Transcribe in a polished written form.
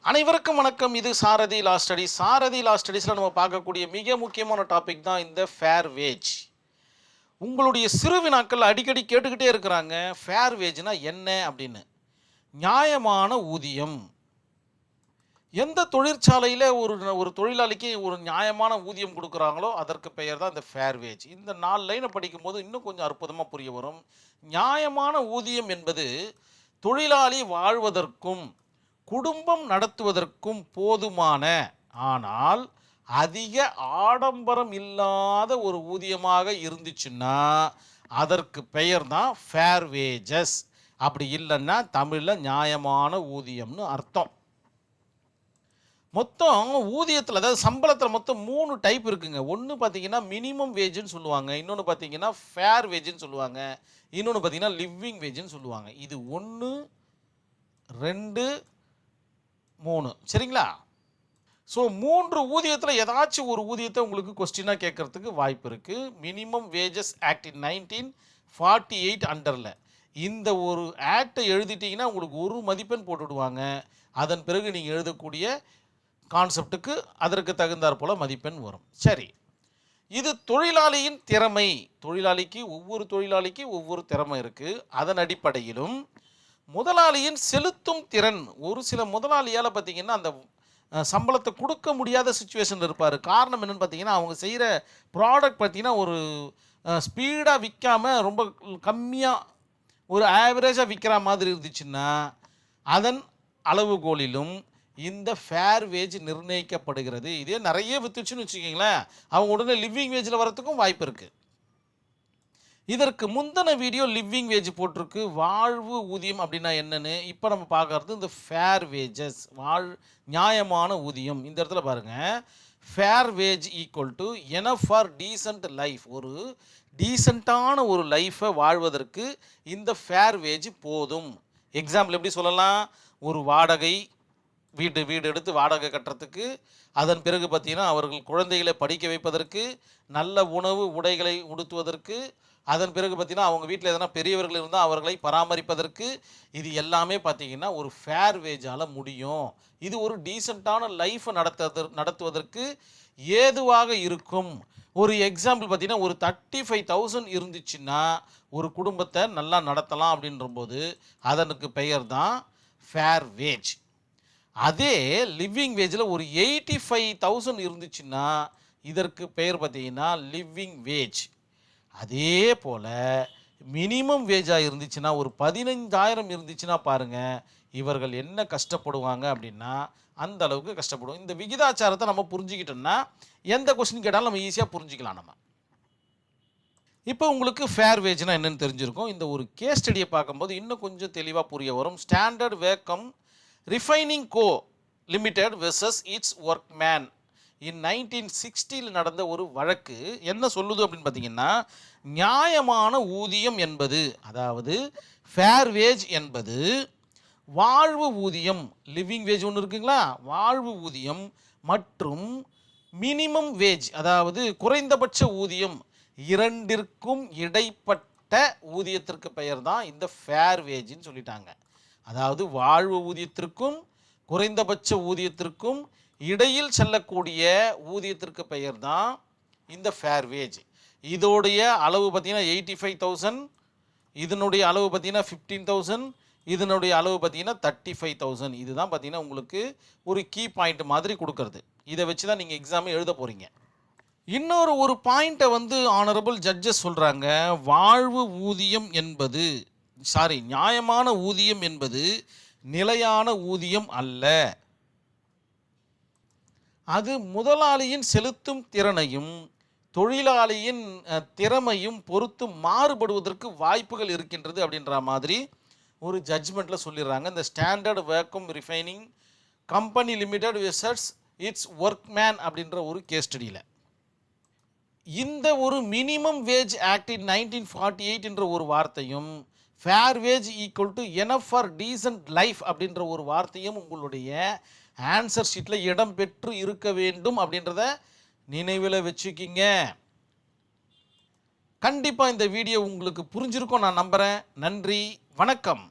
அனைவருக்கும் வணக்கம். இது சாரதி லா ஸ்டடீஸ். சாரதி லா ஸ்டடீஸில் நம்ம பார்க்கக்கூடிய மிக முக்கியமான டாபிக் தான் இந்த ஃபேர் வேஜ். உங்களுடைய சிறு வினாக்கள் அடிக்கடி கேட்டுக்கிட்டே இருக்கிறாங்க, ஃபேர் வேஜ்னா என்ன அப்படின்னு. நியாயமான ஊதியம். எந்த தொழிற்சாலையில் ஒரு ஒரு தொழிலாளிக்கு ஒரு நியாயமான ஊதியம் கொடுக்குறாங்களோ அதற்கு பெயர் தான் இந்த ஃபேர் வேஜ். இந்த 4 லைனை படிக்கும்போது இன்னும் கொஞ்சம் அற்புதமாக புரிய வரும். நியாயமான ஊதியம் என்பது தொழிலாளி வாழ்வதற்கும் குடும்பம் நடத்துவதற்கும் போதுமான, ஆனால் அதிக ஆடம்பரம் இல்லாத ஒரு ஊதியமாக இருந்துச்சுன்னா அதற்கு பெயர் தான் ஃபேர் வேஜஸ். அப்படி இல்லைன்னா தமிழில் நியாயமான ஊதியம்னு அர்த்தம். மொத்தம் ஊதியத்தில், அதாவது சம்பளத்தில் மொத்தம் 3 டைப் இருக்குங்க. ஒன்று பார்த்தீங்கன்னா மினிமம் வேஜ்னு சொல்லுவாங்க, இன்னொன்று பார்த்தீங்கன்னா ஃபேர் வேஜ்னு சொல்லுவாங்க, இன்னொன்று பார்த்தீங்கன்னா லிவிங் வேஜ்னு சொல்லுவாங்க. இது 1, 2, 3 சரிங்களா? ஸோ 3 ஊதியத்தில் ஏதாச்சும் ஒரு ஊதியத்தை உங்களுக்கு கொஸ்டினாக கேட்கறதுக்கு வாய்ப்பு இருக்குது. மினிமம் வேஜஸ் ஆக்ட் 1948 அண்டரில் இந்த ஒரு ஆக்டை எழுதிட்டிங்கன்னா உங்களுக்கு 1 மதிப்பெண் போட்டுவிடுவாங்க. அதன் பிறகு நீங்கள் எழுதக்கூடிய கான்செப்டுக்கு அதற்கு தகுந்தாற் போல் மதிப்பெண் வரும். சரி, இது தொழிலாளியின் திறமை. ஒவ்வொரு தொழிலாளிக்கு ஒவ்வொரு திறமை இருக்குது. அதன் அடிப்படையிலும் முதலாளியின் செலுத்தும் திறன். ஒரு சில முதலாளியால் பார்த்திங்கன்னா அந்த சம்பளத்தை கொடுக்க முடியாத சுச்சுவேஷன் இருப்பார். காரணம் என்னென்னு பார்த்தீங்கன்னா, அவங்க செய்கிற ப்ராடக்ட் பார்த்திங்கன்னா ஒரு ஸ்பீடாக விற்காமல் ரொம்ப கம்மியாக ஒரு ஆவரேஜாக விற்கிற மாதிரி இருந்துச்சுன்னா அதன் அளவுகோலிலும் இந்த ஃபேர் வேஜ் நிர்ணயிக்கப்படுகிறது. இதே நிறைய வித்துச்சுன்னு வச்சுக்கிங்களேன், அவங்க உடனே லிவிங் வேஜில் வரத்துக்கும் வாய்ப்பு இருக்குது. இதற்கு முந்தின வீடியோ லிவிங் வேஜ் போட்டிருக்கு, வாழ்வு ஊதியம் அப்படின்னா என்னன்னு. இப்போ நம்ம பார்க்கறது இந்த ஃபேர் வேஜஸ், நியாயமான ஊதியம். இந்த இடத்துல பாருங்கள், fair wage equal to enough for decent life. ஒரு டீசெண்டான ஒரு லைஃப்பை வாழ்வதற்கு இந்த ஃபேர் வேஜ் போதும். எக்ஸாம்பிள் எப்படி சொல்லலாம்? ஒரு வாடகை வீடு எடுத்து வாடகை கட்டுறதுக்கு, அதன் பிறகு பார்த்திங்கன்னா அவர்கள் குழந்தைகளை படிக்க வைப்பதற்கு, நல்ல உணவு உடைகளை உடுத்துவதற்கு, அதன் பிறகு பார்த்திங்கன்னா அவங்க வீட்டில் எதனா பெரியவர்கள் இருந்தால் அவர்களை பராமரிப்பதற்கு, இது எல்லாமே பார்த்திங்கன்னா ஒரு ஃபேர் வேஜால் முடியும். இது ஒரு டீசெண்டான லைஃப்பை நடத்துவதற்கு ஏதுவாக இருக்கும். ஒரு எக்ஸாம்பிள் பார்த்திங்கன்னா ஒரு 35,000 இருந்துச்சுன்னா ஒரு குடும்பத்தை நல்லா நடத்தலாம் அப்படின்றபோது அதனுக்கு பெயர் தான் ஃபேர் வேஜ். அதே லிவிங் வேஜில் ஒரு 85,000 இருந்துச்சுன்னா இதற்கு பெயர் பார்த்தீங்கன்னா லிவிங் வேஜ். அதே போல் மினிமம் வேஜாக இருந்துச்சுன்னா ஒரு 15,000 இருந்துச்சுன்னா பாருங்கள், இவர்கள் என்ன கஷ்டப்படுவாங்க அப்படின்னா அந்த அளவுக்கு கஷ்டப்படுவோம். இந்த விகிதாச்சாரத்தை நம்ம புரிஞ்சுக்கிட்டோம்னா எந்த கொஸ்டின் கேட்டாலும் நம்ம ஈஸியாக புரிஞ்சிக்கலாம். நம்ம இப்போ உங்களுக்கு ஃபேர் வேஜ்னா என்னென்னு தெரிஞ்சிருக்கும். இந்த ஒரு கேஸ் ஸ்டடியை பார்க்கும்போது இன்னும் கொஞ்சம் தெளிவாக புரிய வரும். Standard vacuum refining co limited versus its workmen in 1960 நடந்த ஒரு வழக்கு என்ன சொல்லுது அப்படின்னு பார்த்தீங்கன்னா, நியாயமான ஊதியம் என்பது, அதாவது ஃபேர் வேஜ் என்பது வாழ்வு ஊதியம், லிவிங் வேஜ் ஒன்று இருக்குங்களா, வாழ்வு ஊதியம் மற்றும் மினிமம் வேஜ், அதாவது குறைந்தபட்ச ஊதியம், இரண்டிற்கும் இடைப்பட்ட ஊதியத்திற்கு பெயர் தான் இந்த ஃபேர் வேஜ்னு சொல்லிட்டாங்க. அதாவது வாழ்வு ஊதியத்திற்கும் குறைந்தபட்ச ஊதியத்திற்கும் இடையில் செல்லக்கூடிய ஊதியத்திற்கு பெயர் தான் இந்த ஃபேர் வேஜ். இதோடைய அளவு பார்த்திங்கன்னா 85,000, இதனுடைய அளவு பார்த்திங்கன்னா 15,000, இதனுடைய அளவு பார்த்திங்கன்னா 35,000. இதுதான் பார்த்திங்கன்னா உங்களுக்கு ஒரு கீ பாயிண்ட் மாதிரி கொடுக்கறது. இதை வச்சு தான் நீங்கள் எக்ஸாமே எழுத போகிறீங்க. இன்னொரு ஒரு பாயிண்ட்டை ஆனரபிள் ஜட்ஜஸ் சொல்கிறாங்க, வாழ்வு ஊதியம் என்பது நியாயமான ஊதியம் என்பது நிலையான ஊதியம் அல்ல. அது முதலாளியின் செலுத்தும் திறனையும் தொழிலாளியின் திறமையும் பொறுத்து மாறுபடுவதற்கு வாய்ப்புகள் இருக்கின்றது அப்படின்ற மாதிரி ஒரு ஜட்ஜ்மெண்ட்டில் சொல்லிடுறாங்க. இந்த standard vacuum refining company limited versus its workmen அப்படின்ற ஒரு கேஸ் ஸ்டடியில் இந்த ஒரு மினிமம் வேஜ் ஆக்ட் 1948 என்ற ஒரு வார்த்தையும் fair wage equal to enough for decent life அப்படின்ற ஒரு வார்த்தையும் உங்களுடைய ஆன்சர் ஷீட்டில் இடம் பெற்று இருக்க வேண்டும் அப்படின்றத நினைவில் வச்சுக்கிங்க. கண்டிப்பாக இந்த வீடியோ உங்களுக்கு புரிஞ்சிருக்கும் நான் நம்புகிறேன். நன்றி, வணக்கம்.